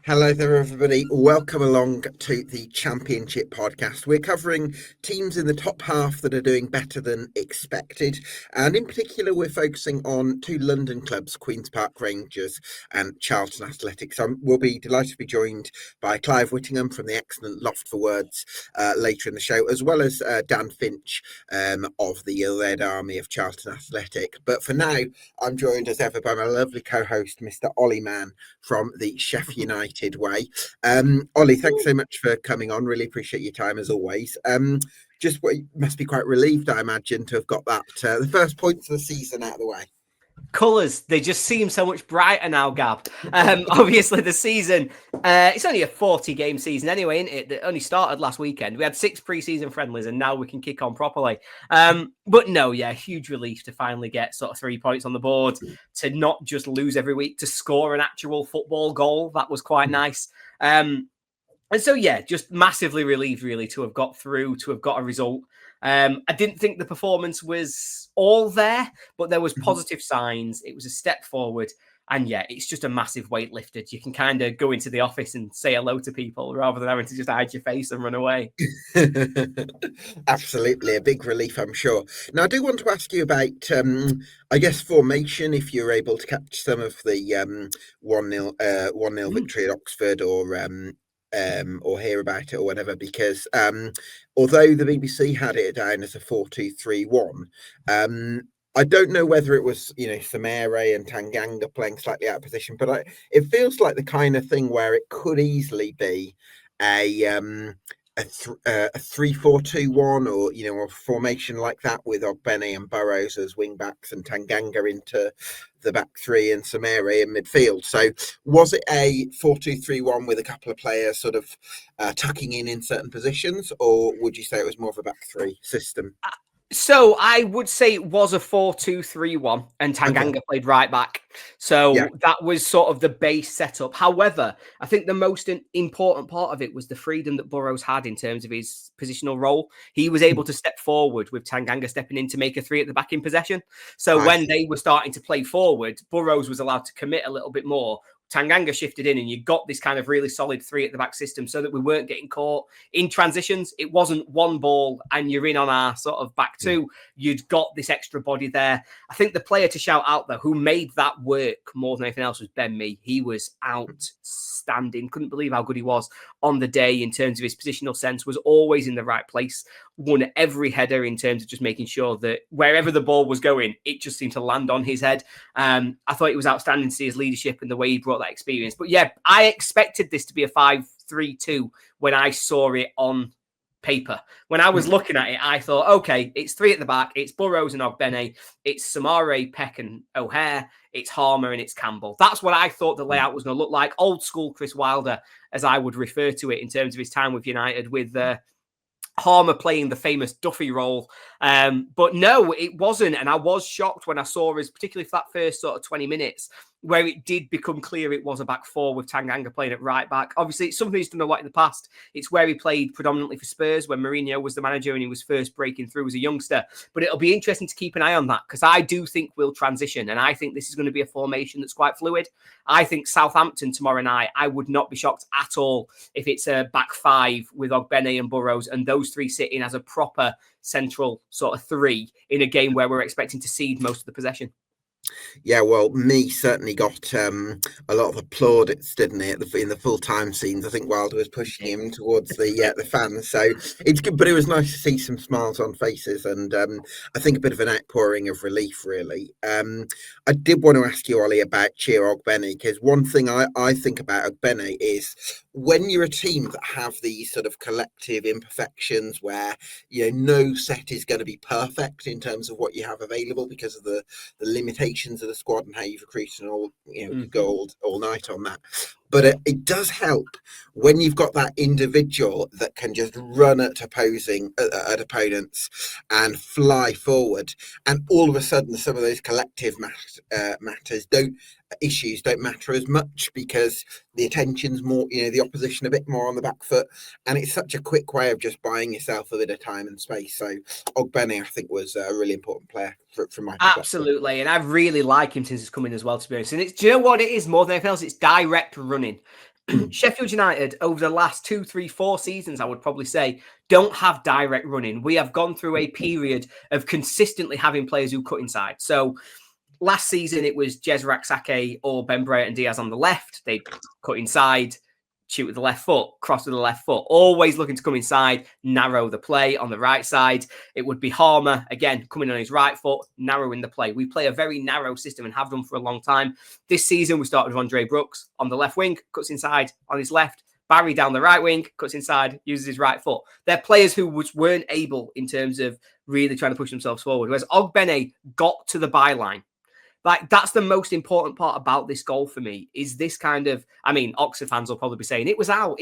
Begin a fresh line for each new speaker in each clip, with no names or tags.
Hello there, everybody. Welcome along to the Championship podcast. We're covering teams in the top half that are doing better than expected. And in particular, we're focusing on two London clubs, Queen's Park Rangers and Charlton Athletic. So we'll be delighted to be joined by Clive Whittingham from the excellent Loft for Words later in the show, as well as Dan Finch of the Red Army of Charlton Athletic. But for now, I'm joined as ever by my lovely co-host, Mr. Ollie Mann from the Sheffield United way. Ollie, thanks so much for coming on. Really appreciate your time as always. Just what you must be quite relieved, I imagine, to have got that the first points of the season out of the way.
Colours, they just seem so much brighter now, Gab. Obviously, the season, it's only a 40-game season anyway, isn't it? That only started last weekend. We had 6 pre-season friendlies, and now we can kick on properly. But no, yeah, huge relief to finally get sort of 3 points on the board, to not just lose every week, to score an actual football goal. That was quite nice. And so, yeah, just massively relieved, really, to have got through, to have got a result. I didn't think the performance was all there, but there was positive signs. It was a step forward. And yeah, it's just a massive weight lifted. You can kind of go into the office and say hello to people rather than having to just hide your face and run away.
Absolutely. A big relief, I'm sure. Now, I do want to ask you about, I guess, formation, if you're able to catch some of the 1-0 victory at Oxford or hear about it or whatever, because although the BBC had it down as a 4-2-3-1, I don't know whether it was, Samere and Tanganga playing slightly out of position, but it feels like the kind of thing where it could easily be a 3-4-2-1 or a formation like that with Ogbene and Burrows as wing backs and Tanganga into the back three and Samere in midfield. So was it a 4-2-3-1 with a couple of players sort of tucking in certain positions, or would you say it was more of a back three system?
So I would say it was a 4-2-3-1 and Tanganga played right back. So that was sort of the base setup. However, I think the most important part of it was the freedom that Burrows had in terms of his positional role. He was able to step forward with Tanganga stepping in to make a 3 at the back in possession. So when they were starting to play forward, Burrows was allowed to commit a little bit more. Tanganga shifted in and you got this kind of really solid 3 at the back system so that we weren't getting caught in transitions. It wasn't one ball and you're in on our sort of back 2. You'd got this extra body there. I think the player to shout out, though, who made that work more than anything else was Ben Mee. He was outstanding. Couldn't believe how good he was on the day in terms of his positional sense, was always in the right place, won every header in terms of just making sure that wherever the ball was going, it just seemed to land on his head. I thought it was outstanding to see his leadership and the way he brought that experience. But yeah, I expected this to be a 5-3-2 when I saw it on paper. When I was looking at it, I thought, okay, it's 3 at the back. It's Burrows and Ogbene. It's Samare, Peck and O'Hare. It's Harmer and it's Campbell. That's what I thought the layout was going to look like. Old school Chris Wilder, as I would refer to it in terms of his time with United, with Harmer playing the famous Duffy role. But no, it wasn't. And I was shocked when I saw his, particularly for that first sort of 20 minutes, where it did become clear it was a back 4 with Tanganga playing at right back. Obviously, it's something he's done a lot in the past. It's where he played predominantly for Spurs when Mourinho was the manager and he was first breaking through as a youngster. But it'll be interesting to keep an eye on that, because I do think we'll transition. And I think this is going to be a formation that's quite fluid. I think Southampton tomorrow night, I would not be shocked at all if it's a back 5 with Ogbene and Burrows and those 3 sitting as a proper central sort of 3 in a game where we're expecting to cede most of the possession.
Yeah, well, Mee certainly got a lot of plaudits, didn't he, in the full-time scenes? I think Wilder was pushing him towards the fans, so it's good. But it was nice to see some smiles on faces, and I think a bit of an outpouring of relief, really. I did want to ask you, Ollie, about Cheer Ogbene, because one thing I think about Ogbene is when you're a team that have these sort of collective imperfections where no set is going to be perfect in terms of what you have available because of the limitations of the squad and how you've recruited and all, could go all night on that. But it does help when you've got that individual that can just run at opponents and fly forward, and all of a sudden some of those collective issues don't matter as much because the attention's more, the opposition a bit more on the back foot, and it's such a quick way of just buying yourself a bit of time and space. So Ogbene, I think, was a really important player from my perspective.
Absolutely, and I really like him since he's come in as well, to be honest. And do you know what it is more than anything else? It's direct running. Sheffield United, over the last 2, 3, 4 seasons, I would probably say, don't have direct running. We have gone through a period of consistently having players who cut inside. So last season, it was Jezrak Sake or Ben Bryant and Diaz on the left. They cut inside, shoot with the left foot, cross with the left foot, always looking to come inside, narrow the play. On the right side, it would be Harmer, again, coming on his right foot, narrowing the play. We play a very narrow system and have done for a long time. This season, we started with Andre Brooks on the left wing, cuts inside on his left. Barry down the right wing, cuts inside, uses his right foot. They're players who weren't able in terms of really trying to push themselves forward. Whereas Ogbene got to the byline. Like, that's the most important part about this goal for me, is this kind of, I mean, Oxford fans will probably be saying, it was out.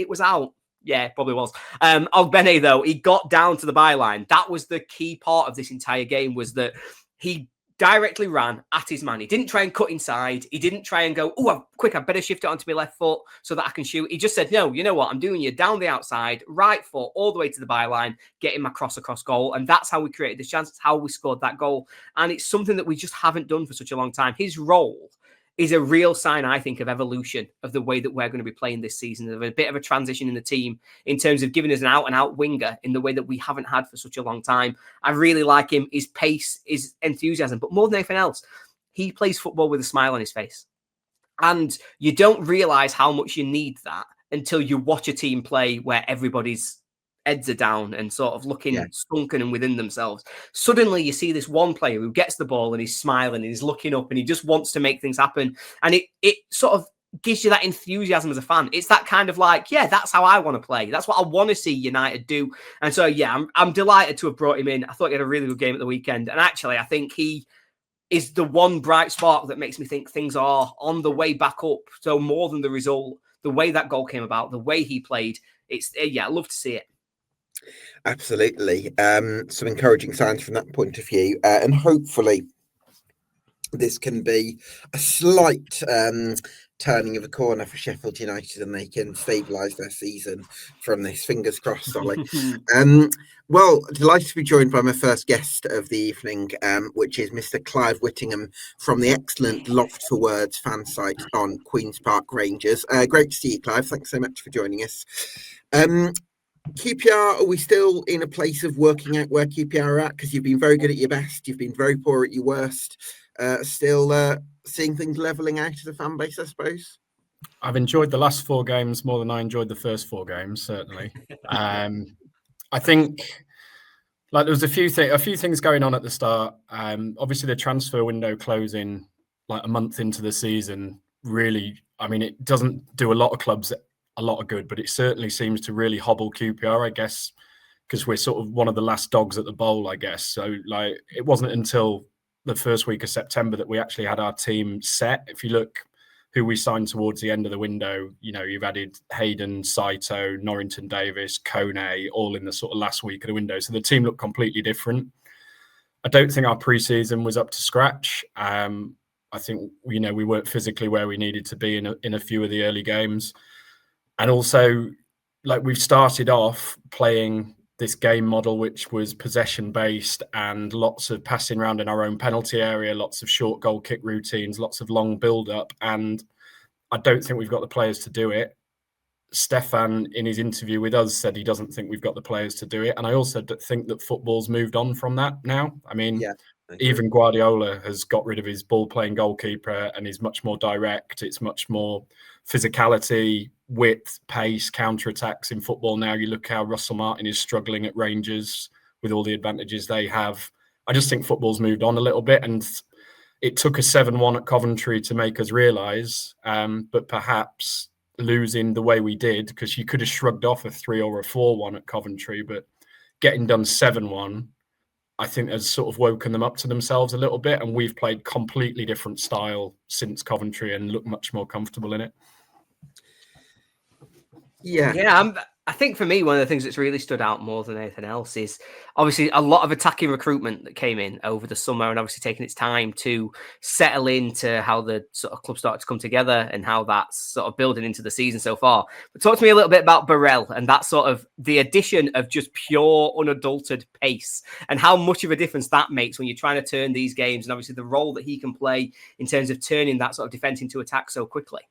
Yeah, probably was. Ogbene, though, he got down to the byline. That was the key part of this entire game, was that he directly ran at his man. He didn't try and cut inside. He didn't try and go, quick, I better shift it onto my left foot so that I can shoot. He just said, no, you know what? I'm doing you down the outside, right foot, all the way to the byline, getting my cross across goal. And that's how we created this chance. It's how we scored that goal. And it's something that we just haven't done for such a long time. His role is a real sign, I think, of evolution of the way that we're going to be playing this season, of a bit of a transition in the team in terms of giving us an out-and-out winger in the way that we haven't had for such a long time. I really like him, his pace, his enthusiasm, but more than anything else, he plays football with a smile on his face. And you don't realise how much you need that until you watch a team play where everybody's heads are down and sort of looking sunken and within themselves. Suddenly you see this one player who gets the ball and he's smiling and he's looking up and he just wants to make things happen. And it sort of gives you that enthusiasm as a fan. It's that kind of like, yeah, that's how I want to play. That's what I want to see United do. And so, yeah, I'm delighted to have brought him in. I thought he had a really good game at the weekend. And actually, I think he is the one bright spark that makes me think things are on the way back up. So more than the result, the way that goal came about, the way he played, I love to see it.
Absolutely. Some encouraging signs from that point of view. And hopefully this can be a slight turning of a corner for Sheffield United and they can stabilise their season from this. Fingers crossed, Solly. Well, delighted to be joined by my first guest of the evening, which is Mr. Clive Whittingham from the excellent Loft for Words fan site on Queen's Park Rangers. Great to see you, Clive. Thanks so much for joining us. QPR, are we still in a place of working out where QPR are at? Because you've been very good at your best, you've been very poor at your worst. Still seeing things levelling out as a fan base, I suppose?
I've enjoyed the last 4 games more than I enjoyed the first 4 games, certainly. I think there was a few things going on at the start. Obviously, the transfer window closing like a month into the season really, I mean, it doesn't do a lot of clubs a lot of good, but it certainly seems to really hobble QPR, I guess, because we're sort of one of the last dogs at the bowl, I guess. So it wasn't until the first week of September that we actually had our team set. If you look who we signed towards the end of the window, you've added Hayden, Saito, Norrington Davis, Kone, all in the sort of last week of the window. So the team looked completely different. I don't think our pre-season was up to scratch. I think, we weren't physically where we needed to be in a few of the early games. And also, we've started off playing this game model, which was possession-based and lots of passing around in our own penalty area, lots of short goal kick routines, lots of long build-up. And I don't think we've got the players to do it. Stefan, in his interview with us, said he doesn't think we've got the players to do it. And I also think that football's moved on from that now. I mean, even Guardiola has got rid of his ball-playing goalkeeper and is much more direct. It's much more physicality, width, pace, counter-attacks in football now. You look how Russell Martin is struggling at Rangers with all the advantages they have. I just think football's moved on a little bit, and it took a 7-1 at Coventry to make us realise, but perhaps losing the way we did, because you could have shrugged off a 3 or a 4-1 at Coventry, but getting done 7-1, I think has sort of woken them up to themselves a little bit, and we've played completely different style since Coventry and look much more comfortable in it.
Yeah, I think for me, one of the things that's really stood out more than anything else is obviously a lot of attacking recruitment that came in over the summer, and obviously taking its time to settle into how the sort of club started to come together and how that's sort of building into the season so far. But talk to me a little bit about Burrell and that sort of the addition of just pure, unadulterated pace and how much of a difference that makes when you're trying to turn these games, and obviously the role that he can play in terms of turning that sort of defense into attack so quickly.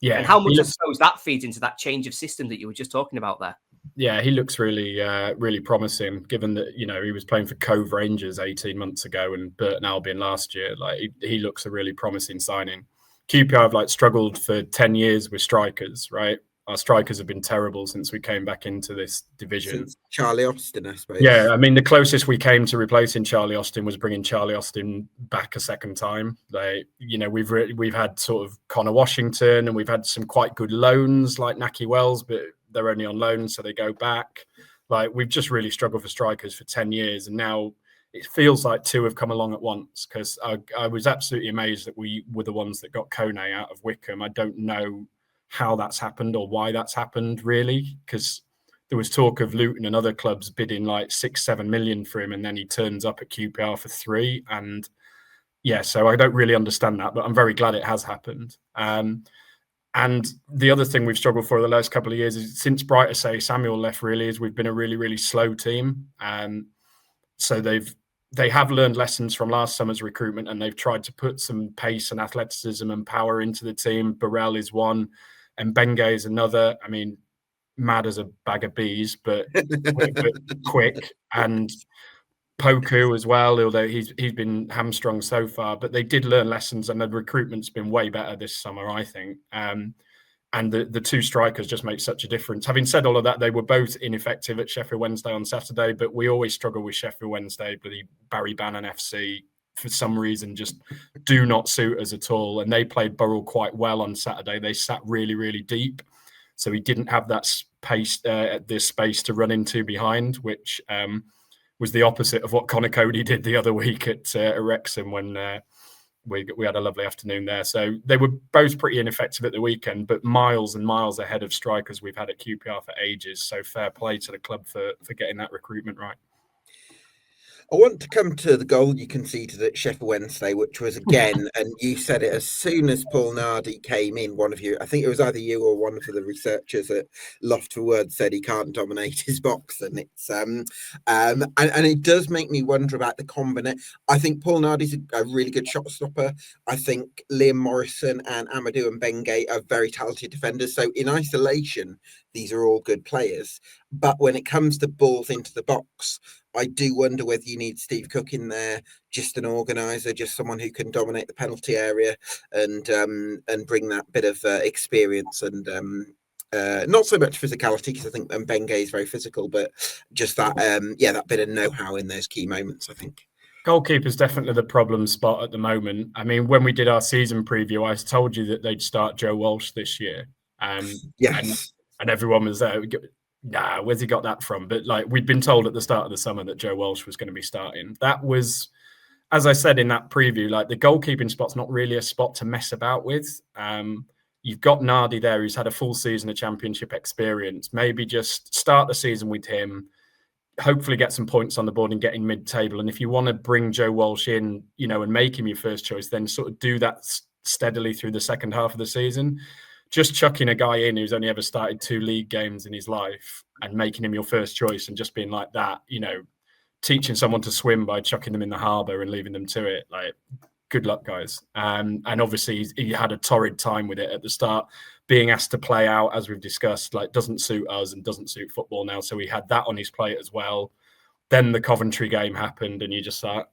Yeah.
And how much I suppose that feeds into that change of system that you were just talking about there.
Yeah, he looks really, really promising, given that, you know, he was playing for Cove Rangers 18 months ago and Burton Albion last year. Like, he looks a really promising signing. QPR have, like, struggled for 10 years with strikers, right? Our strikers have been terrible since we came back into this division.
Since Charlie Austin, I suppose.
Yeah, I mean, the closest we came to replacing Charlie Austin was bringing Charlie Austin back a second time. Like, you know, we've had sort of Connor Washington, and we've had some quite good loans like Naki Wells, but they're only on loan, so they go back. Like, we've just really struggled for strikers for 10 years, and now it feels like two have come along at once, because I was absolutely amazed that we were the ones that got Kone out of Wickham. I don't know how that's happened or why that's happened, really, because there was talk of Luton and other clubs bidding like 6-7 million for him, and then he turns up at QPR for 3. And yeah, so I don't really understand that, but I'm very glad it has happened. And the other thing we've struggled for the last couple of years is, since Brighter say Samuel left, really, is we've been a really, really slow team. So they have learned lessons from last summer's recruitment, and they've tried to put some pace and athleticism and power into the team. Burrell is one, and Benge is another. I mean, mad as a bag of bees, but quick. And Poku as well, although he's been hamstrung so far. But they did learn lessons, and the recruitment's been way better this summer, I think. And the two strikers just make such a difference. Having said all of that, they were both ineffective at Sheffield Wednesday on Saturday, but we always struggle with Sheffield Wednesday. Bloody Barry Bannon FC, for some reason, just do not suit us at all. And they played Burrell quite well on Saturday. They sat really, really deep, so he didn't have that space to run into behind, which was the opposite of what Connor Cody did the other week at Wrexham when we had a lovely afternoon there. So they were both pretty ineffective at the weekend, but miles and miles ahead of strikers we've had at QPR for ages. So fair play to the club for getting that recruitment right.
I want to come to the goal you conceded at Sheffield Wednesday, which was again, and you said it as soon as Paul Nardi came in. One of you, I think it was either you or one of the researchers at Loft for Words, said he can't dominate his box, and it's and it does make me wonder about the combination. I think Paul Nardi's a really good shot stopper. I think Liam Morrison and Amadou and Benge are very talented defenders. So in isolation, these are all good players. But when it comes to balls into the box, I do wonder whether you need Steve Cook in there, just an organizer, just someone who can dominate the penalty area and bring that bit of experience and not so much physicality, because I think Benge is very physical, but just that that bit of know-how in those key moments, I think.
Goalkeeper's definitely the problem spot at the moment. I mean, when we did our season preview, I told you that they'd start Joe Walsh this year.
Yes.
And everyone was there. Nah, where's he got that from? But like, we'd been told at the start of the summer that Joe Walsh was going to be starting. That was, as I said in that preview, like, the goalkeeping spot's not really a spot to mess about with. You've got Nardi there, who's had a full season of championship experience. Maybe just start the season with him, hopefully get some points on the board and get in mid-table. And if you want to bring Joe Walsh in, you know, and make him your first choice, then sort of do that steadily through the second half of the season. Just chucking a guy in who's only ever started 2 league games in his life and making him your first choice and just being like that, you know, teaching someone to swim by chucking them in the harbour and leaving them to it, like, good luck, guys. And obviously he had a torrid time with it at the start, being asked to play out, as we've discussed, like, doesn't suit us and doesn't suit football now. So he had that on his plate as well. Then the Coventry game happened, and you just thought,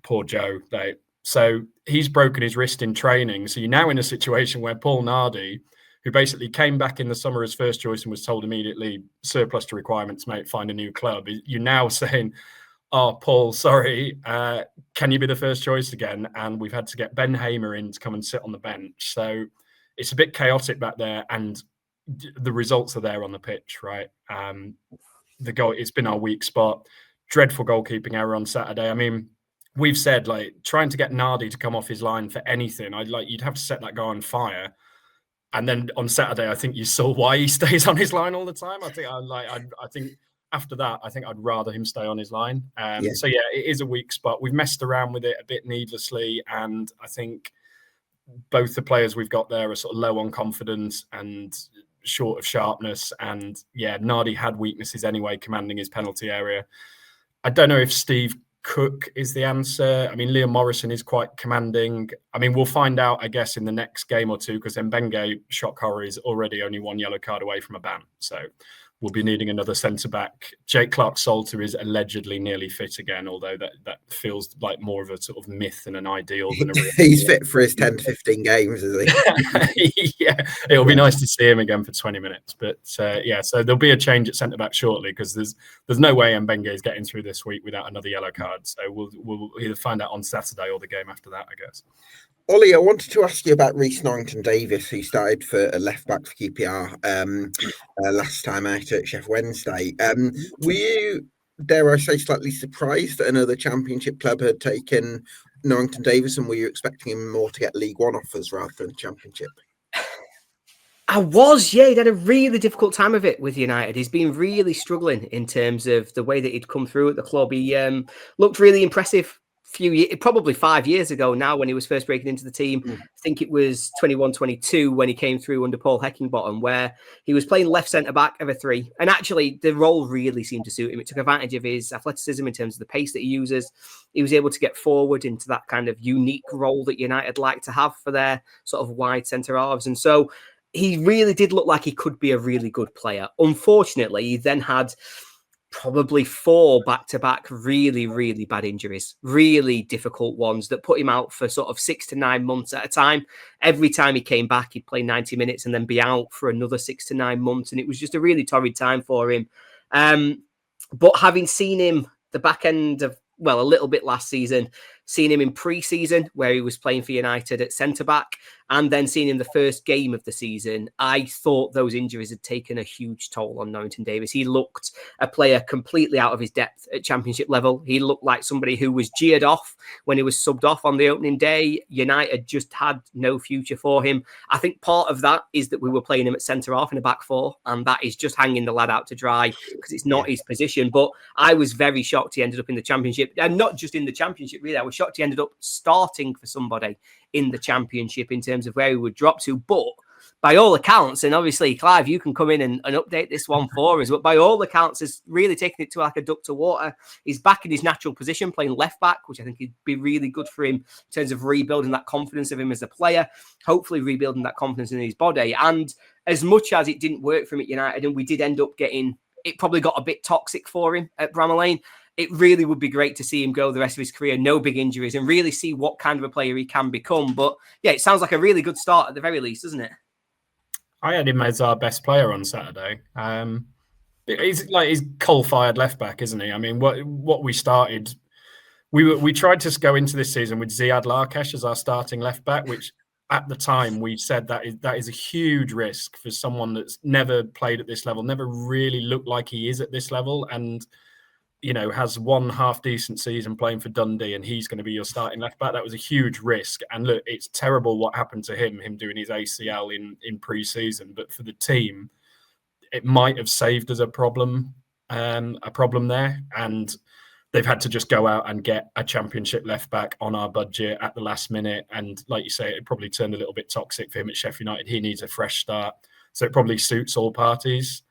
poor Joe. Like, so he's broken his wrist in training. So you're now in a situation where Paul Nardi, who basically came back in the summer as first choice and was told immediately, surplus to requirements, mate, find a new club. You're now saying, oh, Paul, sorry, can you be the first choice again? And we've had to get Ben Hamer in to come and sit on the bench. So it's a bit chaotic back there, and the results are there on the pitch, right? The goal, it's been our weak spot. Dreadful goalkeeping error on Saturday. I mean, we've said, like, trying to get Nardi to come off his line for anything, you'd have to set that guy on fire. And then on Saturday, I think you saw why he stays on his line all the time. I think after that, I think I'd rather him stay on his line. So yeah, it is a weak spot. We've messed around with it a bit needlessly, and I think both the players we've got there are sort of low on confidence and short of sharpness. And yeah, Nardi had weaknesses anyway, commanding his penalty area. I don't know if Steve Cook is the answer. I mean, Liam Morrison is quite commanding. I mean, we'll find out, I guess, in the next game or two, because Mbenge, shock horror, is already only one yellow card away from a ban. So we'll be needing another centre-back. Jake Clark-Salter is allegedly nearly fit again, although that feels like more of a sort of myth than an ideal than a real.
He's fit for his 10 to 15 games, is
he? Yeah, it'll be nice to see him again for 20 minutes. But yeah, so there'll be a change at centre-back shortly, because there's no way Mbenge is getting through this week without another yellow card. So we'll either find out on Saturday or the game after that, I guess.
Ollie, I wanted to ask you about Reece Norrington-Davies, who started for a left-back for QPR last time out at Sheffield Wednesday. Were you, dare I say, slightly surprised that another Championship club had taken Norrington-Davies, and were you expecting him more to get League One offers rather than Championship?
I was, yeah. He'd had a really difficult time of it with United. He's been really struggling in terms of the way that he'd come through at the club. He looked really impressive probably 5 years ago now, when he was first breaking into the team. I think it was 21-22 when he came through under Paul Heckingbottom, where he was playing left centre-back of a 3. And actually, the role really seemed to suit him. It took advantage of his athleticism in terms of the pace that he uses. He was able to get forward into that kind of unique role that United like to have for their sort of wide centre-halves. And so he really did look like he could be a really good player. Unfortunately, he then had probably 4 back-to-back really, really bad injuries, really difficult ones that put him out for sort of 6 to 9 months at a time. Every time he came back, he'd play 90 minutes and then be out for another 6 to 9 months. And it was just a really torrid time for him. But having seen him the back end of, well, a little bit last season, seeing him in pre-season where he was playing for United at centre-back, and then seeing him the first game of the season, I thought those injuries had taken a huge toll on Norrington-Davies. He looked a player completely out of his depth at Championship level. He looked like somebody who was jeered off when he was subbed off on the opening day. United just had no future for him. I think part of that is that we were playing him at centre-half in a back 4, and that is just hanging the lad out to dry because it's not his position. But I was very shocked he ended up in the Championship, and not just in the Championship, really. I was shocked he ended up starting for somebody in the Championship in terms of where he would drop to. But by all accounts, and obviously, Clive, you can come in and update this one for us, but by all accounts, has really taken it to like a duck to water. He's back in his natural position, playing left back, which I think would be really good for him in terms of rebuilding that confidence of him as a player, hopefully rebuilding that confidence in his body. And as much as it didn't work for him at United, and we did end up getting, it probably got a bit toxic for him at Bramall Lane, it really would be great to see him go the rest of his career, no big injuries, and really see what kind of a player he can become. But yeah, it sounds like a really good start at the very least, doesn't it?
I had him as our best player on Saturday. He's coal-fired left back, isn't he? I mean, what we started, we tried to go into this season with Ziad Larkesh as our starting left back, which at the time we said that is a huge risk for someone that's never played at this level, never really looked like he is at this level, and has one half decent season playing for Dundee, and he's going to be your starting left back. That was a huge risk. And look, it's terrible what happened to him doing his ACL in pre-season. But for the team, it might have saved us a problem there. And they've had to just go out and get a Championship left back on our budget at the last minute. And like you say, it probably turned a little bit toxic for him at Sheffield United. He needs a fresh start. So it probably suits all parties.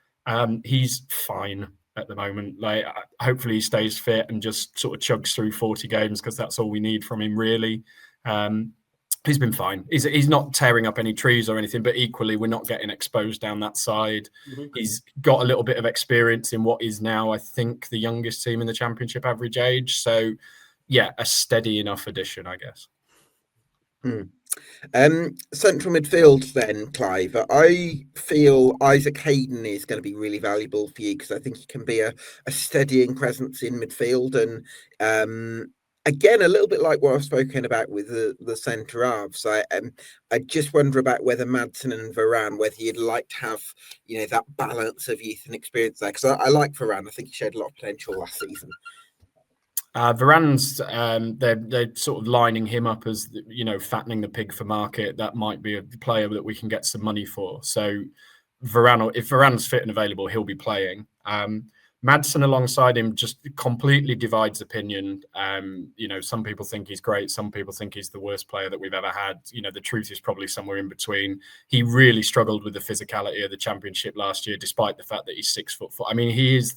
He's fine at the moment. Like, hopefully he stays fit and just sort of chugs through 40 games, because that's all we need from him, really. He's been fine. He's not tearing up any trees or anything, but equally we're not getting exposed down that side. He's got a little bit of experience in what is now, I think, the youngest team in the Championship average age. So yeah, a steady enough addition, I guess.
Central midfield then, Clive. I feel Isaac Hayden is going to be really valuable for you, because I think he can be a steadying presence in midfield. And again, a little bit like what I've spoken about with the centre halves. I just wonder about whether Maddison and Varane, whether you'd like to have that balance of youth and experience there, because I like Varane. I think he showed a lot of potential last season.
Varane's, they're sort of lining him up as, fattening the pig for market. That might be a player that we can get some money for. So Varane, if Varane's fit and available, he'll be playing. Maddison alongside him just completely divides opinion. Some people think he's great. Some people think he's the worst player that we've ever had. The truth is probably somewhere in between. He really struggled with the physicality of the Championship last year, despite the fact that he's 6'4". I mean, he is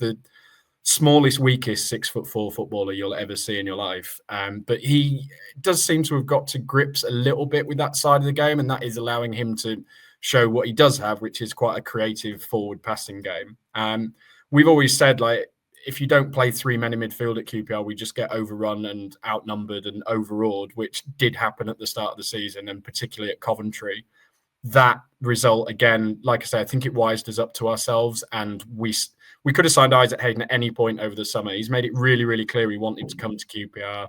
smallest, weakest 6'4" footballer you'll ever see in your life. But he does seem to have got to grips a little bit with that side of the game, and that is allowing him to show what he does have, which is quite a creative forward passing game. We've always said, like, if you don't play three men in midfield at QPR, we just get overrun and outnumbered and overawed, which did happen at the start of the season, and particularly at Coventry. That result, again, like I say, I think it wised us up to ourselves, and we could have signed Isaac Hayden at any point over the summer. He's made it really, really clear he wanted to come to QPR.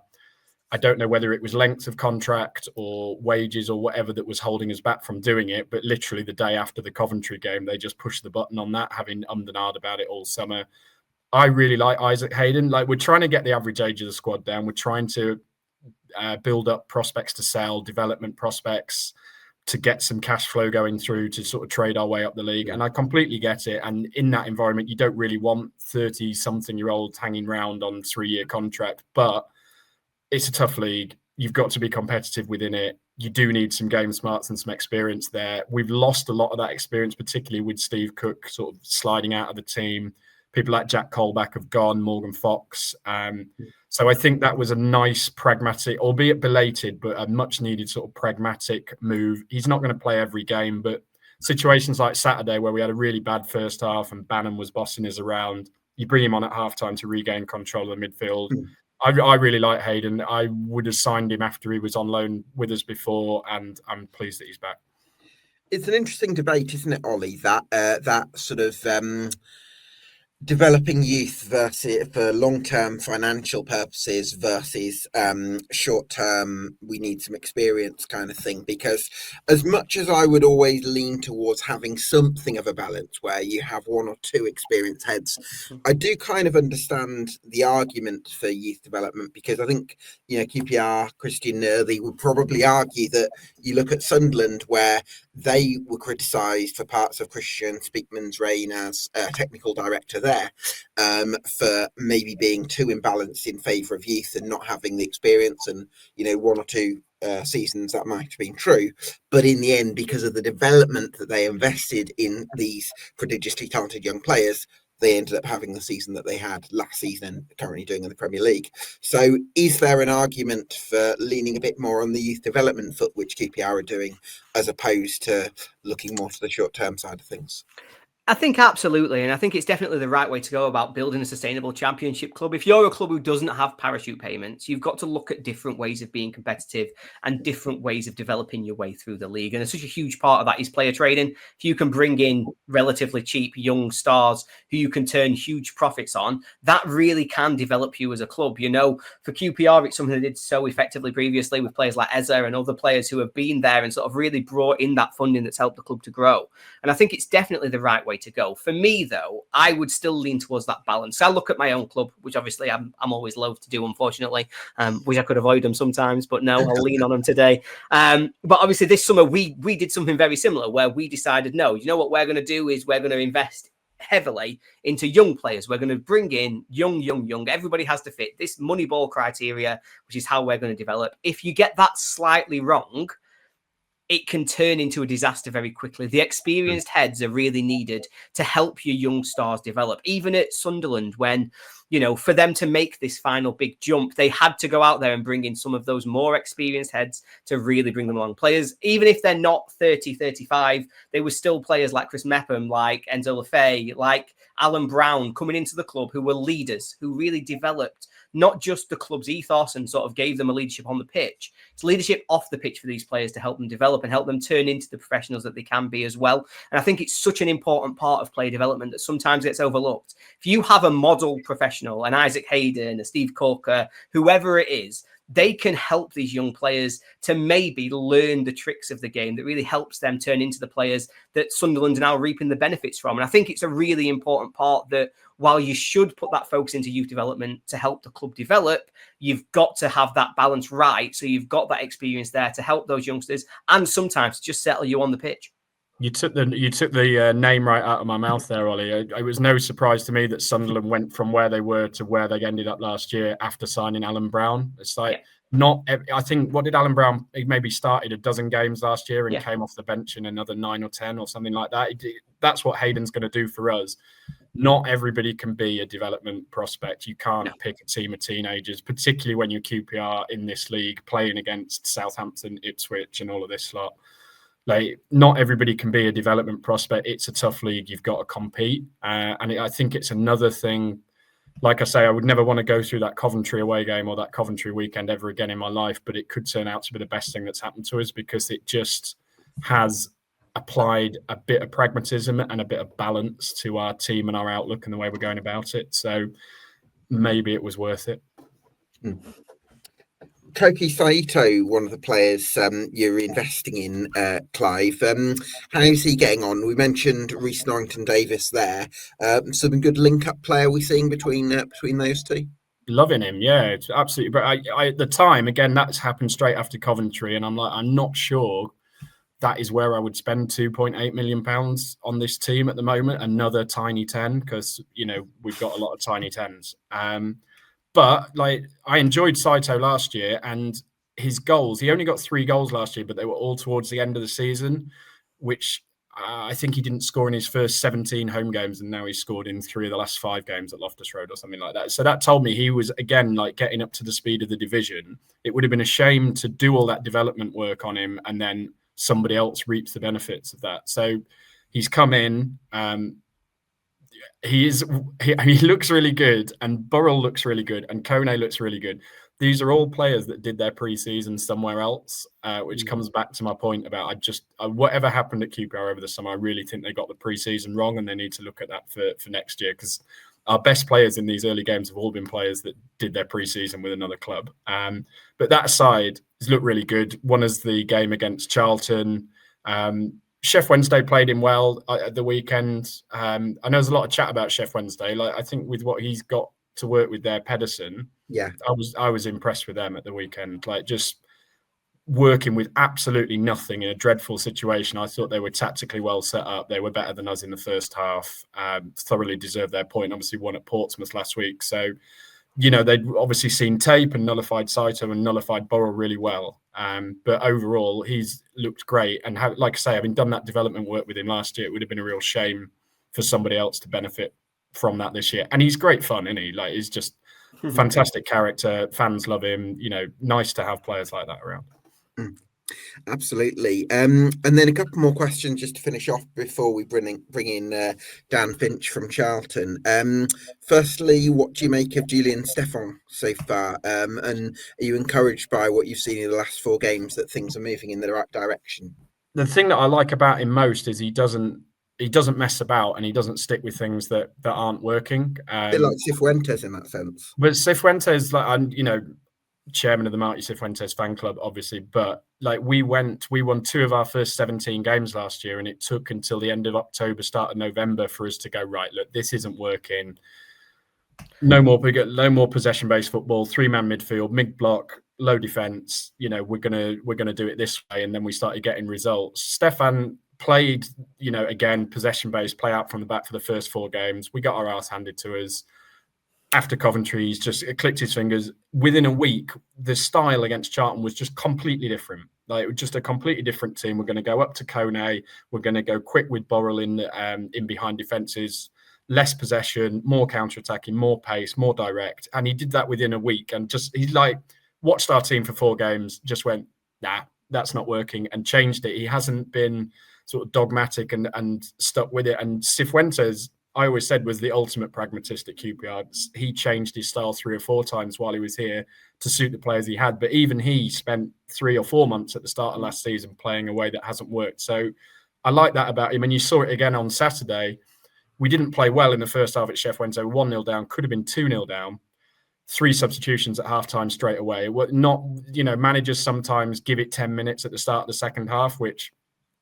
I don't know whether it was length of contract or wages or whatever that was holding us back from doing it, but literally the day after the Coventry game, they just pushed the button on that, having ummed and ahed about it all summer. I really like Isaac Hayden. Like, we're trying to get the average age of the squad down. We're trying to build up prospects to sell, development prospects, to get some cash flow going through to sort of trade our way up the league. And I completely get it. And in that environment, you don't really want 30-something-year-olds hanging around on 3-year contract. But it's a tough league. You've got to be competitive within it. You do need some game smarts and some experience there. We've lost a lot of that experience, particularly with Steve Cook sort of sliding out of the team. People like Jack Colback have gone, Morgan Fox. So I think that was a nice, pragmatic, albeit belated, but a much needed sort of pragmatic move. He's not going to play every game, but situations like Saturday where we had a really bad first half and Bannon was bossing us around, you bring him on at halftime to regain control of the midfield. I really like Hayden. I would have signed him after he was on loan with us before, and I'm pleased that he's back.
It's an interesting debate, isn't it, Ollie? That sort of developing youth versus for long-term financial purposes versus short-term, we need some experience kind of thing. Because as much as I would always lean towards having something of a balance where you have one or two experienced heads, I do kind of understand the argument for youth development, because I think, QPR, Christian Nerthy would probably argue that you look at Sunderland, where they were criticised for parts of Christian Speakman's reign as technical director there, for maybe being too imbalanced in favour of youth and not having the experience. And, one or two seasons that might have been true. But in the end, because of the development that they invested in these prodigiously talented young players, they ended up having the season that they had last season and currently doing in the Premier League. So is there an argument for leaning a bit more on the youth development foot, which QPR are doing, as opposed to looking more to the short-term side of things?
I think absolutely. And I think it's definitely the right way to go about building a sustainable championship club. If you're a club who doesn't have parachute payments, you've got to look at different ways of being competitive and different ways of developing your way through the league. And such a huge part of that is player trading. If you can bring in relatively cheap young stars who you can turn huge profits on, that really can develop you as a club. For QPR, it's something they did so effectively previously with players like Eza and other players who have been there and sort of really brought in that funding that's helped the club to grow. And I think it's definitely the right way to go. For me, though, I would still lean towards that balance. I look at my own club, which obviously I'm always loath to do, unfortunately. Wish I could avoid them sometimes, but no, I'll lean on them today. But obviously this summer we did something very similar, where we decided, no, you know what we're going to do is we're going to invest heavily into young players. We're going to bring in young. Everybody has to fit this Moneyball criteria, which is how we're going to develop. If you get that slightly wrong, it can turn into a disaster very quickly. The experienced heads are really needed to help your young stars develop. Even at Sunderland, when, for them to make this final big jump, they had to go out there and bring in some of those more experienced heads to really bring them along. Players, even if they're not 30, 35, they were still players like Chris Mepham, like Enzo Lefebvre, like Alan Brown coming into the club, who were leaders, who really developed not just the club's ethos and sort of gave them a leadership on the pitch. It's leadership off the pitch for these players to help them develop and help them turn into the professionals that they can be as well. And I think it's such an important part of player development that sometimes gets overlooked. If you have a model professional, an Isaac Hayden, a Steve Corker, whoever it is, they can help these young players to maybe learn the tricks of the game that really helps them turn into the players that Sunderland are now reaping the benefits from. And I think it's a really important part that while you should put that focus into youth development to help the club develop, you've got to have that balance right. So you've got that experience there to help those youngsters and sometimes just settle you on the pitch.
You took the name right out of my mouth there, Ollie. It was no surprise to me that Sunderland went from where they were to where they ended up last year after signing Alan Brown. It's like I think, what did Alan Brown? He maybe started a dozen games last year and came off the bench in another 9 or 10 or something like that. That's what Hayden's going to do for us. not everybody can be a development prospect. You can't pick a team of teenagers, particularly when you're QPR in this league, playing against Southampton, Ipswich, and all of this lot. Like, not everybody can be a development prospect. It's a tough league. You've got to compete. I think it's another thing. Like I say, I would never want to go through that Coventry away game or that Coventry weekend ever again in my life, but it could turn out to be the best thing that's happened to us, because it just has applied a bit of pragmatism and a bit of balance to our team and our outlook and the way we're going about it. So maybe it was worth it.
Koki Saito, one of the players you're investing in, Clive. How's he getting on? We mentioned Reece Norrington-Davis there. Some good link-up player we're seeing between those two.
Loving him, yeah, it's absolutely. But I at the time, again, that's happened straight after Coventry, and I'm not sure that is where I would spend £2.8 million on this team at the moment. Another tiny 10, because we've got a lot of tiny 10s. But like, I enjoyed Saito last year, and his goals. He only got 3 goals last year, but they were all towards the end of the season, which I think he didn't score in his first 17 home games, and now he's scored in 3 of the last 5 games at Loftus Road or something like that. So that told me he was, again, like, getting up to the speed of the division. It would have been a shame to do all that development work on him and then somebody else reaps the benefits of that. So he's come in. He looks really good, and Burrell looks really good, and Kone looks really good. These are all players that did their pre-season somewhere else, which comes back to my point about whatever happened at QPR over the summer, I really think they got the pre-season wrong, and they need to look at that for next year, because our best players in these early games have all been players that did their pre-season with another club. But that aside, it's looked really good. One is the game against Charlton. Chef Wednesday played him well at the weekend. I know there's a lot of chat about Chef Wednesday. Like, I think with what he's got to work with there, Pedersen. Yeah, I was impressed with them at the weekend. Like, just working with absolutely nothing in a dreadful situation. I thought they were tactically well set up. They were better than us in the first half. Thoroughly deserved their point. Obviously won at Portsmouth last week. So, they'd obviously seen tape and nullified Saito and nullified Burrell really well. But overall, he's looked great. And like I say, having done that development work with him last year, it would have been a real shame for somebody else to benefit from that this year. And he's great fun, isn't he? Like, he's just fantastic character. Fans love him. Nice to have players like that around.
Absolutely. And then a couple more questions just to finish off before we bring in Dan Finch from Charlton. Firstly, what do you make of Julian Stefan so far? And are you encouraged by what you've seen in the last 4 games, that things are moving in the right direction?
The thing that I like about him most is he doesn't mess about, and he doesn't stick with things that aren't working.
A bit like Cifuentes in that sense.
But Cifuentes, like, chairman of the Marty Cifuentes fan club, obviously, but like, we won 2 of our first 17 games last year, and it took until the end of October, start of November for us to go, right, look, this isn't working. No more possession-based football, 3-man midfield, mid block, low defense. We're gonna do it this way, and then we started getting results. Stefan played, again, possession-based, play out from the back for the first 4 games. We got our ass handed to us. After Coventry, he's just clicked his fingers. Within a week, the style against Charlton was just completely different. Like, just a completely different team. We're going to go up to Kone. We're going to go quick with Burrell in behind defences, less possession, more counter-attacking, more pace, more direct. And he did that within a week. And he watched our team for 4 games, just went, nah, that's not working, and changed it. He hasn't been sort of dogmatic and stuck with it. And Cifuentes, I always said, was the ultimate pragmatist at QPR. He changed his style 3 or 4 times while he was here to suit the players he had. But even he spent 3 or 4 months at the start of last season playing a way that hasn't worked. So I like that about him. And you saw it again on Saturday. We didn't play well in the first half at Sheffield Wednesday. 1-0 down, could have been 2-0 down. 3 substitutions at halftime straight away. Managers sometimes give it 10 minutes at the start of the second half, which,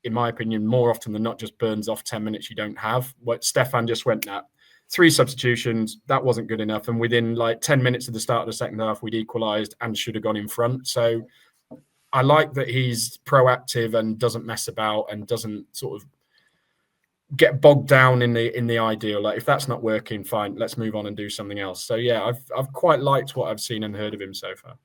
in my opinion, more often than not, just burns off 10 minutes you don't have. What Stefan just went at 3 substitutions, that wasn't good enough. And within 10 minutes of the start of the second half, we'd equalised and should have gone in front. So I like that he's proactive and doesn't mess about and doesn't sort of get bogged down in the ideal. Like, if that's not working, fine, let's move on and do something else. So yeah, I've quite liked what I've seen and heard of him so far.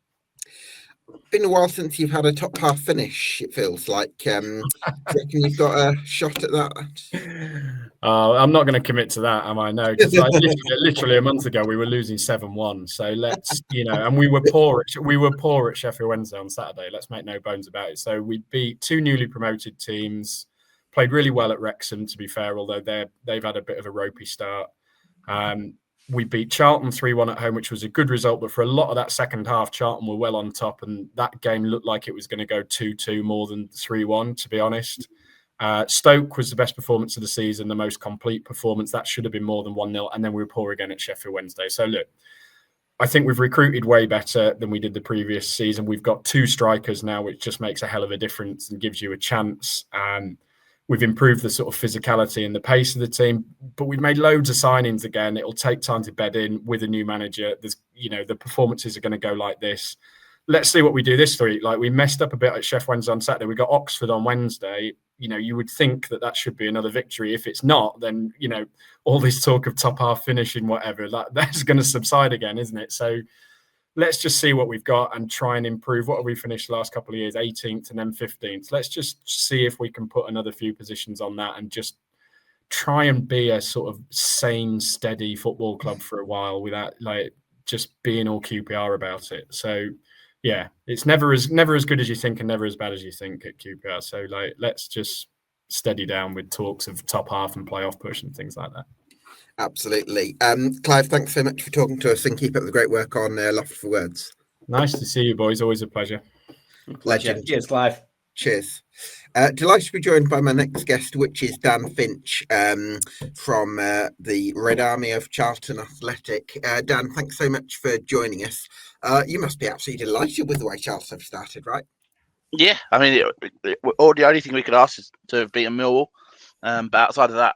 Been a while since you've had a top half finish, it feels like. Do you reckon you've got a shot at that?
I'm not going to commit to that, am I? No, because like literally a month ago we were losing 7-1. So let's, and we were poor. At Sheffield Wednesday on Saturday. Let's make no bones about it. So we beat 2 newly promoted teams. Played really well at Wrexham, to be fair, although they've had a bit of a ropey start. We beat Charlton 3-1 at home, which was a good result. But for a lot of that second half, Charlton were well on top, and that game looked like it was going to go 2-2 more than 3-1, to be honest. Stoke was the best performance of the season, the most complete performance. That should have been more than 1-0. And then we were poor again at Sheffield Wednesday. So look, I think we've recruited way better than we did the previous season. We've got 2 strikers now, which just makes a hell of a difference and gives you a chance. We've improved the sort of physicality and the pace of the team, but we've made loads of signings again. It'll take time to bed in with a new manager. There's, the performances are going to go like this. Let's see what we do this week. Like, we messed up a bit at Sheffield Wednesday on Saturday. We got Oxford on Wednesday. You would think that should be another victory. If it's not, then, all this talk of top half finishing, whatever, that's going to subside again, isn't it? So let's just see what we've got and try and improve. What have we finished the last couple of years? 18th and then 15th. Let's just see if we can put another few positions on that and just try and be a sort of sane, steady football club for a while without just being all QPR about it. So yeah, it's never as good as you think and never as bad as you think at QPR. So let's just steady down with talks of top half and playoff push and things like that.
Absolutely. Clive, thanks so much for talking to us and keep up the great work on Loft for Words.
Nice to see you, boys. Always a pleasure.
Legend.
Cheers, Clive.
Cheers. Delighted to be joined by my next guest, which is Dan Finch from the Red Army of Charlton Athletic. Dan, thanks so much for joining us. You must be absolutely delighted with the way Charlton have started, right?
Yeah, I mean, the only thing we could ask is to have beaten Millwall, but outside of that,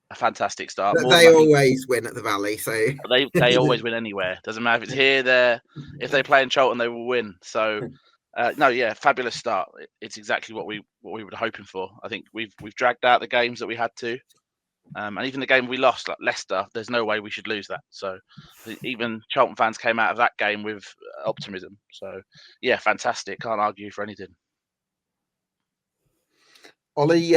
a fantastic start.
They always win at the Valley, so
they always win anywhere. Doesn't matter if it's here, there. If they play in Charlton, they will win. So, fabulous start. It's exactly what we were hoping for. I think we've dragged out the games that we had to, and even the game we lost, like Leicester, there's no way we should lose that. So, even Charlton fans came out of that game with optimism. So, yeah, fantastic. Can't argue for anything.
Ollie,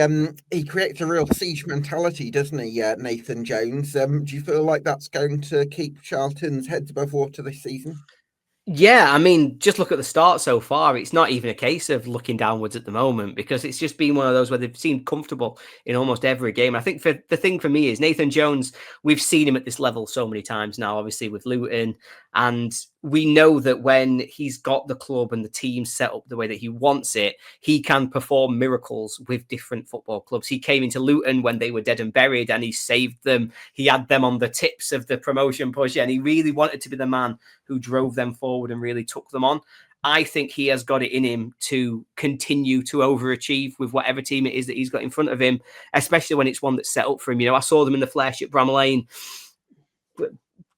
he creates a real siege mentality, doesn't he, Nathan Jones? Do you feel like that's going to keep Charlton's heads above water this season?
Yeah, I mean, just look at the start so far. It's not even a case of looking downwards at the moment because it's just been one of those where they've seemed comfortable in almost every game. I think the thing for me is Nathan Jones, we've seen him at this level so many times now, obviously with Luton, and we know that when he's got the club and the team set up the way that he wants it, he can perform miracles with different football clubs. He came into Luton when they were dead and buried and he saved them. He had them on the tips of the promotion push and he really wanted to be the man who drove them forward and really took them on. I think he has got it in him to continue to overachieve with whatever team it is that he's got in front of him, especially when it's one that's set up for him. I saw them in the flesh at Bramall Lane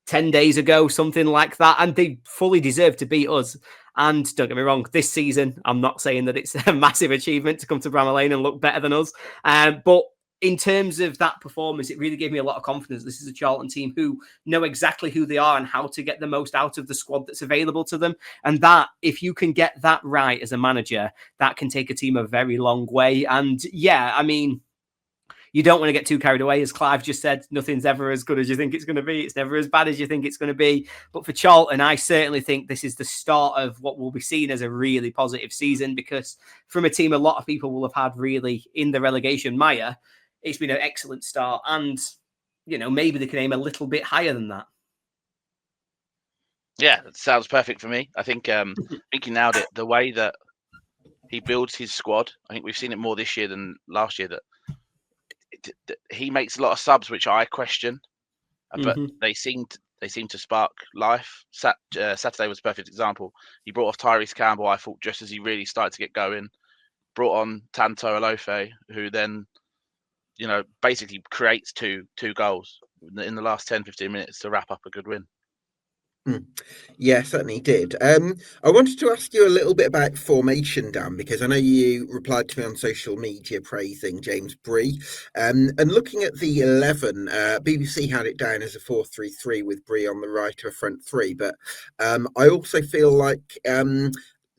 10 days ago, something like that, and they fully deserve to beat us. And don't get me wrong, this season, I'm not saying that it's a massive achievement to come to Bramall Lane and look better than us. But in terms of that performance, it really gave me a lot of confidence. This is a Charlton team who know exactly who they are and how to get the most out of the squad that's available to them. And that, if you can get that right as a manager, that can take a team a very long way. And yeah, I mean, you don't want to get too carried away. As Clive just said, nothing's ever as good as you think it's going to be. It's never as bad as you think it's going to be. But for Charlton, I certainly think this is the start of what will be seen as a really positive season, because from a team a lot of people will have had really in the relegation mire, it's been an excellent start. And, maybe they can aim a little bit higher than that.
Yeah, that sounds perfect for me. I think he nailed it. The way that he builds his squad, I think we've seen it more this year than last year, that he makes a lot of subs, which I question, but they seem to spark life. Saturday was a perfect example. He brought off Tyrese Campbell, I thought, just as he really started to get going. Brought on Tanto Alofe, who then, basically creates two goals in the last 10-15 minutes to wrap up a good win.
Yeah, certainly did. I wanted to ask you a little bit about formation, Dan, because I know you replied to me on social media praising James Bree. And looking at the 11, BBC had it down as a 4-3-3 with Bree on the right of a front three. But I also feel like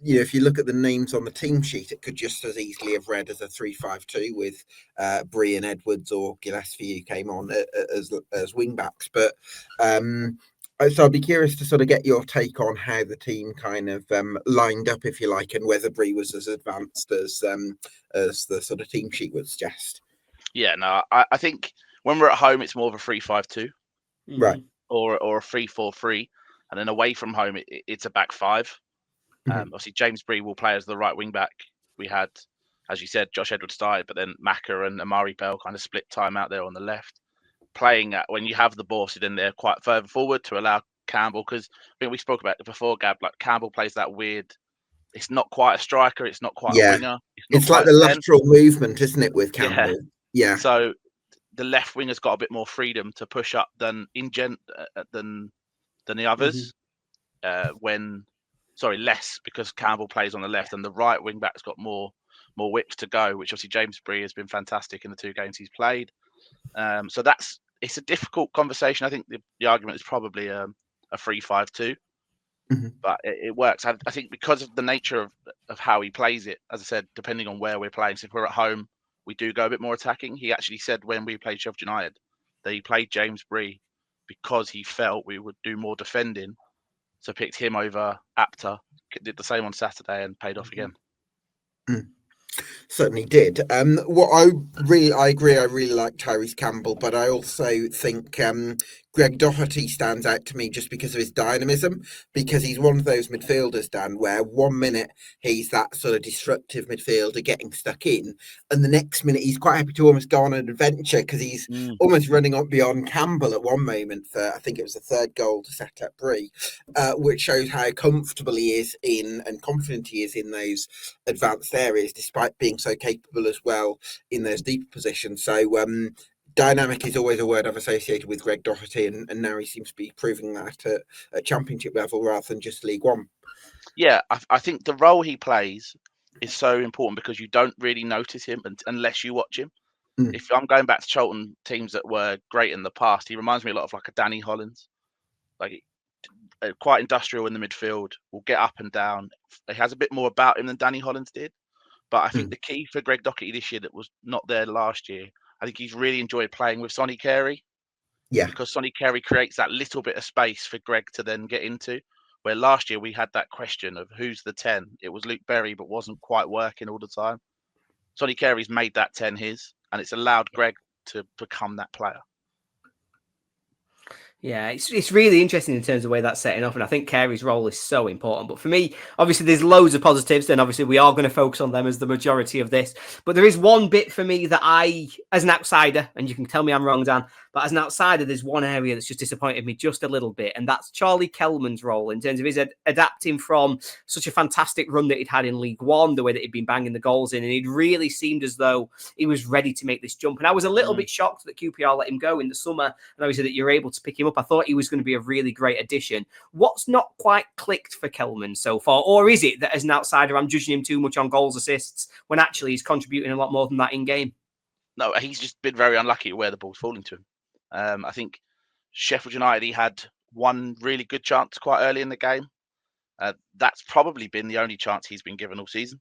if you look at the names on the team sheet, it could just as easily have read as a 3-5-2 with Bree and Edwards or Gillespie who came on as wing backs. But so I'd be curious to sort of get your take on how the team kind of lined up, if you like, and whether Bree was as advanced as the sort of team sheet would suggest.
Yeah, no, I think when we're at home, it's more of a 3-5-2,
right,
or a 3-4-3, and then away from home, it's a back five. Obviously, James Bree will play as the right wing back. We had, as you said, Josh Edwards started, but then Maka and Amari Bell kind of split time out there on the left, playing at when you have the ball, so then they're quite further forward to allow Campbell, because I think we spoke about it before, Gab, like Campbell plays that weird, it's not quite a striker, it's not quite a winger.
It's like the lateral movement, isn't it, with Campbell? Yeah.
So the left winger's got a bit more freedom to push up than the others. Less, because Campbell plays on the left, and the right wing back's got more width to go, which obviously James Bree has been fantastic in the 2 games he's played. So it's a difficult conversation. I think the argument is probably a 3-5-2, but it works. I think because of the nature of how he plays it, as I said, depending on where we're playing. So if we're at home, we do go a bit more attacking. He actually said when we played Sheffield United that he played James Bree because he felt we would do more defending. So picked him over Apter, did the same on Saturday and paid off again.
Certainly did. What I agree. I really like Tyrese Campbell, but I also think Greg Doherty stands out to me just because of his dynamism, because he's one of those midfielders, Dan, where 1 minute he's that sort of disruptive midfielder getting stuck in, and the next minute he's quite happy to almost go on an adventure because he's almost running up beyond Campbell at one moment for, I think it was the 3rd goal to set up Bree, which shows how comfortable he is in and confident he is in those advanced areas, despite being so capable as well in those deeper positions. So dynamic is always a word I've associated with Greg Doherty, and now he seems to be proving that at championship level rather than just League One.
Yeah, I think the role he plays is so important because you don't really notice him unless you watch him. If I'm going back to Charlton teams that were great in the past, he reminds me a lot of like a Danny Hollins, like quite industrial in the midfield, will get up and down. He has a bit more about him than Danny Hollins did. But I think the key for Greg Doherty this year that was not there last year, I think he's really enjoyed playing with Sonny Carey. Yeah. Because Sonny Carey creates that little bit of space for Greg to then get into. Where last year we had that question of who's the 10. It was Luke Berry, but wasn't quite working all the time. Sonny Carey's made that 10 his, and it's allowed Greg to become that player.
Yeah, it's really interesting in terms of the way that's setting up, and I think Carey's role is so important. But for me, obviously, there's loads of positives, and obviously we are going to focus on them as the majority of this. But there is one bit for me that I, as an outsider, and you can tell me I'm wrong, Dan, but as an outsider, there's one area that's just disappointed me just a little bit, and that's Charlie Kelman's role in terms of his adapting from such a fantastic run that he'd had in League One, the way that he'd been banging the goals in, and he'd really seemed as though he was ready to make this jump. And I was a little bit shocked that QPR let him go in the summer, and obviously that you're able to pick him up. I thought he was going to be a really great addition. What's not quite clicked for Kelman so far? Or is it that as an outsider, I'm judging him too much on goals, assists, when actually he's contributing a lot more than that in game?
No, he's just been very unlucky where the ball's falling to him. I think Sheffield United, he had one really good chance quite early in the game. That's probably been the only chance he's been given all season.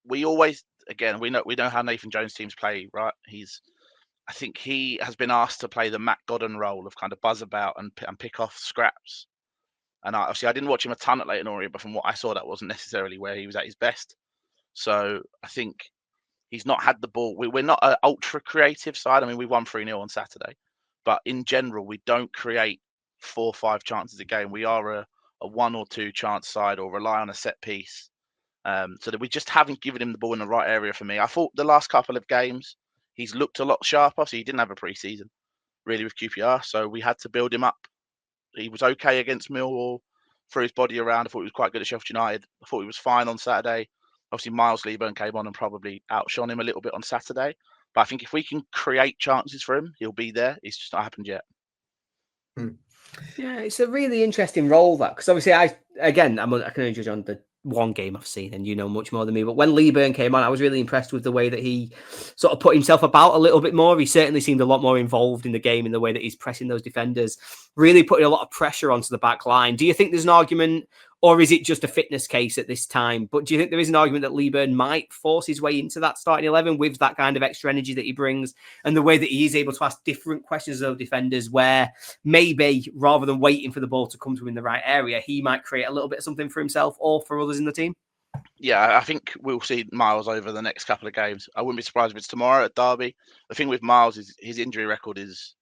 We always, again, we know how Nathan Jones teams play, right? I think he has been asked to play the Matt Godden role of kind of buzz about and pick off scraps. And obviously, I didn't watch him a ton at Leyton Orient, but from what I saw, that wasn't necessarily where he was at his best. So I think he's not had the ball. We're not an ultra creative side. I mean, we won 3-0 on Saturday, but in general, we don't create 4 or 5 chances a game. We are a 1 or 2 chance side, or rely on a set piece. So that we just haven't given him the ball in the right area for me. I thought the last couple of games, he's looked a lot sharper. So he didn't have a pre-season really with QPR. So we had to build him up. He was okay against Millwall, threw his body around. I thought he was quite good at Sheffield United. I thought he was fine on Saturday. Obviously, Miles Leaburn came on and probably outshone him a little bit on Saturday. But I think if we can create chances for him, he'll be there. It's just not happened yet.
Yeah, it's a really interesting role, that, because obviously I can only judge on the one game I've seen, and you know much more than me. But when Leaburn came on, I was really impressed with the way that he sort of put himself about a little bit more. He certainly seemed a lot more involved in the game in the way that he's pressing those defenders, really putting a lot of pressure onto the back line. Do you think there's an argument Or is it just a fitness case at this time? But do you think there is an argument that Leeburn might force his way into that starting 11 with that kind of extra energy that he brings and the way that he is able to ask different questions of defenders, where maybe rather than waiting for the ball to come to him in the right area, he might create a little bit of something for himself or for others in the team?
Yeah, I think we'll see Miles over the next couple of games. I wouldn't be surprised if it's tomorrow at Derby. The thing with Miles is his injury record is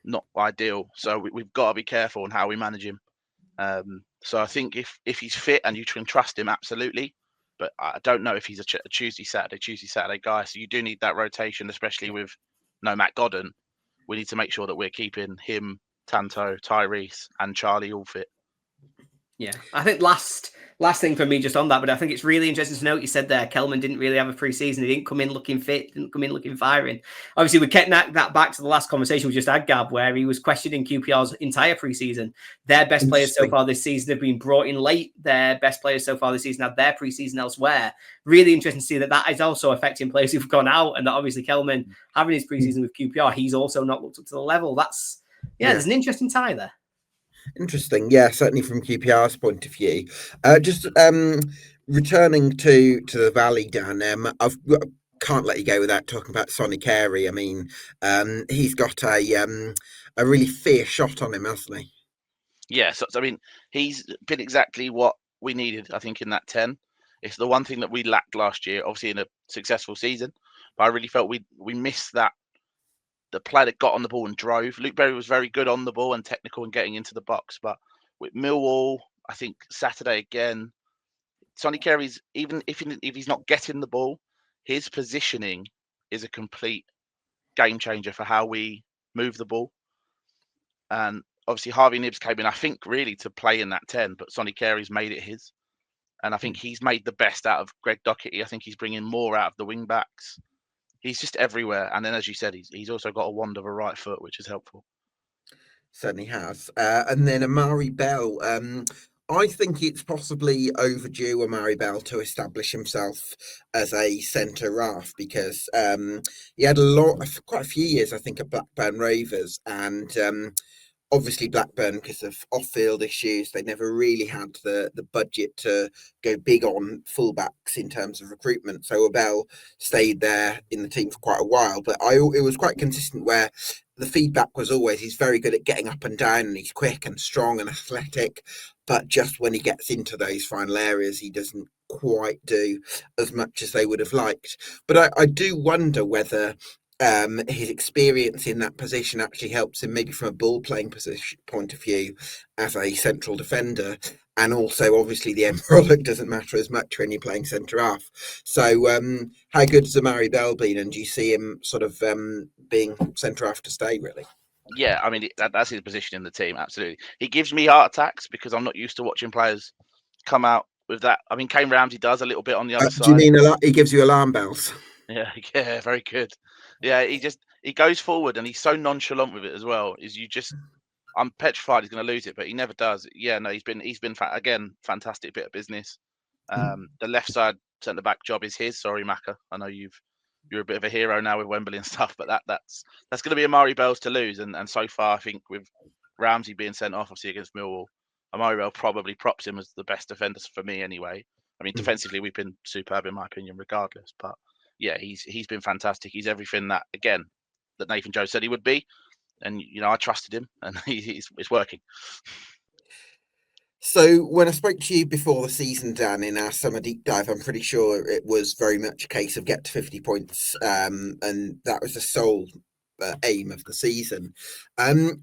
not ideal, so we've got to be careful on how we manage him. So I think if he's fit and you can trust him, absolutely. But I don't know if he's a Tuesday, Saturday guy. So you do need that rotation, especially with no Matt Godden. We need to make sure that we're keeping him, Tanto, Tyrese, and Charlie all fit.
Yeah, I think last thing for me just on that, but I think it's really interesting to note you said there, Kelman didn't really have a pre-season. He didn't come in looking fit, didn't come in looking firing. Obviously, we kept that back to the last conversation we just had, Gab, where he was questioning QPR's entire pre-season. Their best players so far this season have been brought in late. Their best players so far this season had their pre-season elsewhere. Really interesting to see that is also affecting players who've gone out, and that obviously Kelman having his pre-season with QPR, he's also not looked up to the level. There's an interesting tie there.
Interesting, yeah, certainly from QPR's point of view. Just returning to the Valley, Dan, can't let you go without talking about Sonny Carey. I mean, he's got a really fierce shot on him, hasn't he?
Yeah, so I mean, he's been exactly what we needed, I think, in that 10. It's the one thing that we lacked last year, obviously in a successful season, but I really felt we missed that. The player that got on the ball and drove. Luke Berry was very good on the ball and technical and getting into the box. But with Millwall, I think Saturday again, Sonny Carey's, even if he's not getting the ball, his positioning is a complete game changer for how we move the ball. And obviously Harvey Nibbs came in, I think, really to play in that 10, but Sonny Carey's made it his. And I think he's made the best out of Greg Docherty. I think he's bringing more out of the wing backs. He's just everywhere. And then, as you said, he's also got a wand of a right foot, which is helpful.
Certainly has. And then Amari Bell. I think it's possibly overdue Amari Bell to establish himself as a centre half, because he had quite a few years, I think, at Blackburn Rovers, and obviously Blackburn, because of off-field issues, they never really had the budget to go big on fullbacks in terms of recruitment. So Abel stayed there in the team for quite a while, but it was quite consistent where the feedback was always he's very good at getting up and down, and he's quick and strong and athletic, but just when he gets into those final areas, he doesn't quite do as much as they would have liked. But I do wonder whether his experience in that position actually helps him, maybe from a ball playing position point of view as a central defender, and also obviously the end product doesn't matter as much when you're playing centre half. So how good has Amari Bell been, and do you see him sort of being centre half to stay, really?
Yeah, I mean, that's his position in the team, absolutely. He gives me heart attacks because I'm not used to watching players come out with that. I mean, Kane Ramsey does a little bit on the other side.
Do you mean he gives you alarm bells?
Yeah, very good. Yeah, he goes forward and he's so nonchalant with it as well. I'm petrified he's going to lose it, but he never does. Yeah, no, he's been again, fantastic bit of business. The left side centre back job is his. Sorry, Macca. I know you're a bit of a hero now with Wembley and stuff, but that's going to be Amari Bell's to lose. And so far, I think with Ramsey being sent off, obviously against Millwall, Amari Bell probably props him as the best defender for me anyway. I mean, defensively, we've been superb in my opinion, regardless. But yeah, he's been fantastic. He's everything that Nathan Jones said he would be, and I trusted him, and it's working.
So when I spoke to you before the season, Dan, in our summer deep dive, I'm pretty sure it was very much a case of get to 50 points, and that was the sole aim of the season.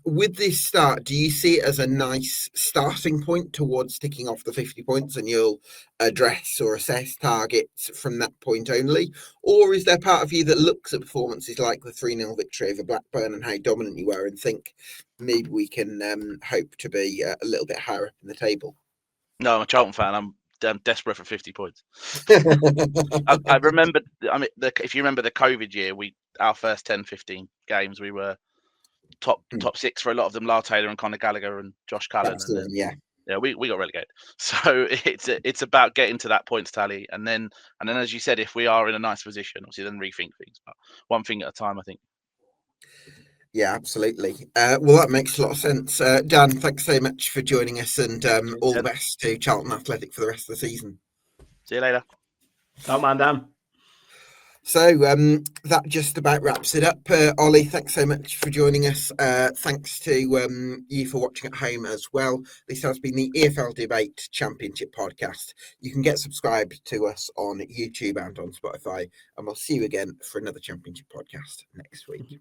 With this start, do you see it as a nice starting point towards ticking off the 50 points, and you'll address or assess targets from that point only? Or is there part of you that looks at performances like the 3-0 victory over Blackburn and how dominant you were and think maybe we can hope to be a little bit higher up in the table?
No, I'm a Charlton fan. I'm desperate for 50 points. I remember, if you remember the COVID year, our first 10, 15 games, we were top 6 for a lot of them. Lyle Taylor and Conor Gallagher and Josh Cullen. We got relegated. So it's about getting to that points tally, and then as you said, if we are in a nice position, obviously then rethink things. But one thing at a time, I think.
Yeah, absolutely. Well, that makes a lot of sense. Dan, thanks so much for joining us, and all the best to Charlton Athletic for the rest of the season.
See you later.
Don't mind Dan.
So that just about wraps it up. Ollie, thanks so much for joining us. Thanks to you for watching at home as well. This has been the EFL Debate Championship podcast. You can get subscribed to us on YouTube and on Spotify, and we'll see you again for another Championship podcast next week.